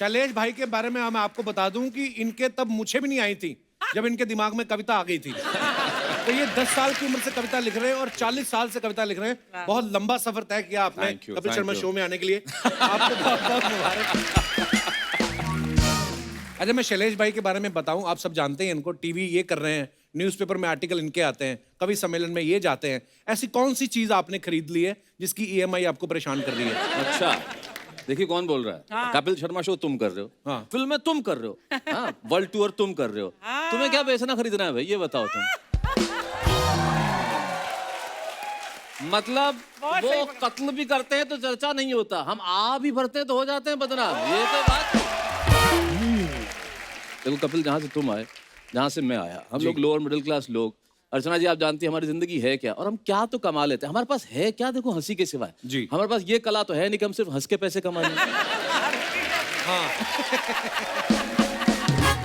शैलेश भाई के बारे में मैं आपको बता दूं कि इनके तब मुझे भी नहीं आई थी जब इनके दिमाग में कविता आ गई थी। तो ये 10 साल की उम्र से कविता लिख रहे हैं और 40 साल से कविता लिख रहे हैं। बहुत लंबा सफर तय किया आपने कपिल शर्मा शो में आने के लिए। आपको बहुत बहुत मुबारक। अच्छा, मैं शैलेश भाई के बारे में बताऊं, आप सब जानते हैं इनको, टीवी ये कर रहे हैं, न्यूज़पेपर में आर्टिकल इनके आते हैं, कवि सम्मेलन में ये जाते हैं। ऐसी कौन सी चीज आपने खरीद ली है जिसकी EMI आपको परेशान कर रही है? अच्छा, देखिए कौन बोल रहा है। हाँ। कपिल शर्मा शो तुम कर रहे हो, हाँ। फिल्में तुम कर रहे हो, हाँ। वर्ल्ड टूर तुम कर रहे हो, तुम्हें क्या बेचना खरीदना है भाई, ये बताओ तुम। मतलब वो कत्ल भी करते हैं तो चर्चा नहीं होता, हम आ भी भरते हैं तो हो जाते हैं बदनाम, ये तो बात। देखो कपिल, जहाँ से तुम आए, जहाँ से मैं आया, हम लोग लोअर मिडिल क्लास लोग। अर्चना जी, आप जानती हैं हमारी जिंदगी है क्या और हम क्या तो कमा लेते हैं। हमारे पास है क्या, देखो हंसी के सिवाय जी। हमारे पास ये कला तो है नहीं कि हम सिर्फ हंस के पैसे कमा लें। हाँ।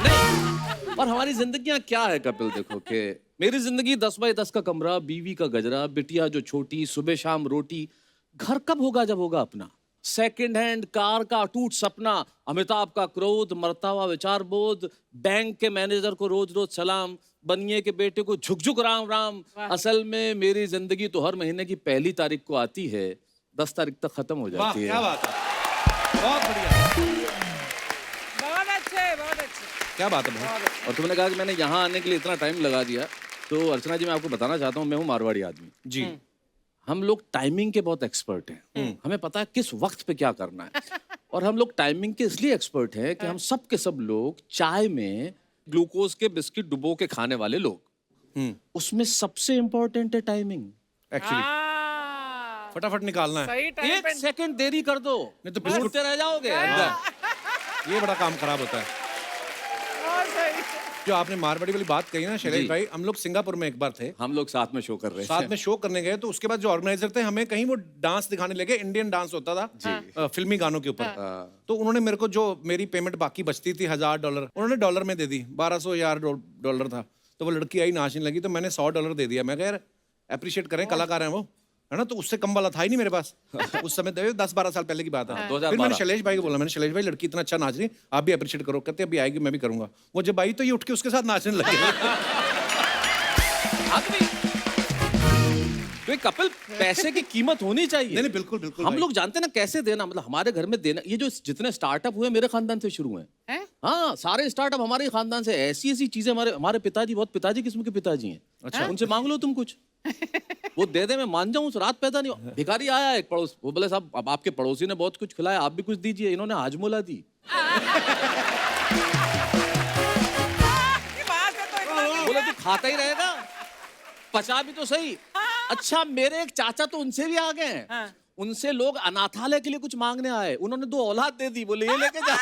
नहीं, और हमारी जिंदगियां क्या है कपिल, देखो कि मेरी जिंदगी 10 बाई 10 का कमरा, बीवी का गजरा, बिटिया जो छोटी, सुबह शाम रोटी। घर कब होगा जब होगा अपना। सेकंड हैंड कार का अटूट सपना, अमिताभ का क्रोध, मरता हुआ विचार बोध, बैंक के मैनेजर को रोज रोज सलाम, बनिए के बेटे को झुक झुक राम राम। असल में मेरी जिंदगी तो हर महीने की 1 तारीख को आती है, 10 तारीख तक खत्म हो जाती है। क्या बात है, बहुत बढ़िया, बहुत अच्छे, बहुत अच्छे। क्या बात है भाई। और तुमने कहा कि मैंने यहाँ आने के लिए इतना टाइम लगा दिया, तो अर्चना जी मैं आपको बताना चाहता हूँ, मैं हूँ मारवाड़ी आदमी जी। हम लोग टाइमिंग के बहुत एक्सपर्ट हैं। हमें पता है किस वक्त पे क्या करना है। और हम लोग टाइमिंग के इसलिए एक्सपर्ट हैं कि हम सब के सब लोग चाय में ग्लूकोज के बिस्किट डुबो के खाने वाले लोग। उसमें सबसे इंपॉर्टेंट है टाइमिंग। एक्चुअली हाँ, फटाफट निकालना है, सही टाइम एक पे। सेकंड देरी कर दो नहीं तो बिस्कुट ढूंढते रह जाओगे। ये बड़ा काम खराब होता है। बहुत सही। जो आपने मारवाड़ी वाली बात कही ना शैलेश जी। भाई, हम लोग सिंगापुर में एक बार थे, हम लोग साथ में शो कर रहे साथ हैं। में शो करने गए, तो उसके बाद जो ऑर्गेनाइजर थे हमें कहीं वो डांस दिखाने लगे, इंडियन डांस होता था फिल्मी गानों के ऊपर। तो उन्होंने मेरे को जो मेरी पेमेंट बाकी बचती थी $1000, उन्होंने डॉलर में दे दी। 1200 था। तो वो लड़की आई नाचने लगी, तो मैंने $100 दे दिया। मैं कह यार अप्रिशिएट करें, कलाकार हैं वो, है ना। तो उससे कम वाला था ही नहीं मेरे पास उस समय। 10-12 साल पहले की बात है। 2012। फिर मैंने शैलेश भाई को बोला, मैंने शैलेश भाई लड़की इतना अच्छा नाच रही, आप भी अप्रिशिएट करो। कहते अभी आएगी, मैं भी करूंगा। वो जब आई तो ये उठ के उसके साथ नाचने लगे। तो एक कपिल, पैसे की कीमत होनी चाहिए। नहीं बिल्कुल बिल्कुल हम भाई। लोग जानते हैं ना कैसे देना, मतलब हमारे घर में देना। ये जो जितने स्टार्टअप हुए मेरे खानदान से शुरू हुए हैं। हाँ, सारे स्टार्टअप हमारे ही खानदान से। ऐसी ऐसी चीजें हमारे पिताजी, बहुत पिताजी किस्म के पिताजी हैं। अच्छा, उनसे मांग लो तुम कुछ, वो दे दे, मैं मान जाऊं। उस रात पैदा नहीं। भिखारी आया एक पड़ोस, वो बोले साहब अब आपके पड़ोसी ने बहुत कुछ खिलाया, आप भी कुछ दीजिए। इन्होंने हाजमोला दी। बोले तू खाता ही रहेगा, पचा भी तो सही। अच्छा, मेरे एक चाचा तो उनसे भी आ गए हैं। उनसे लोग अनाथालय के लिए कुछ मांगने आए, उन्होंने 2 औलाद दे दी। बोले ये लेके जा।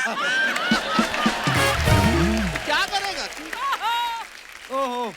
क्या करेगा? ओहो,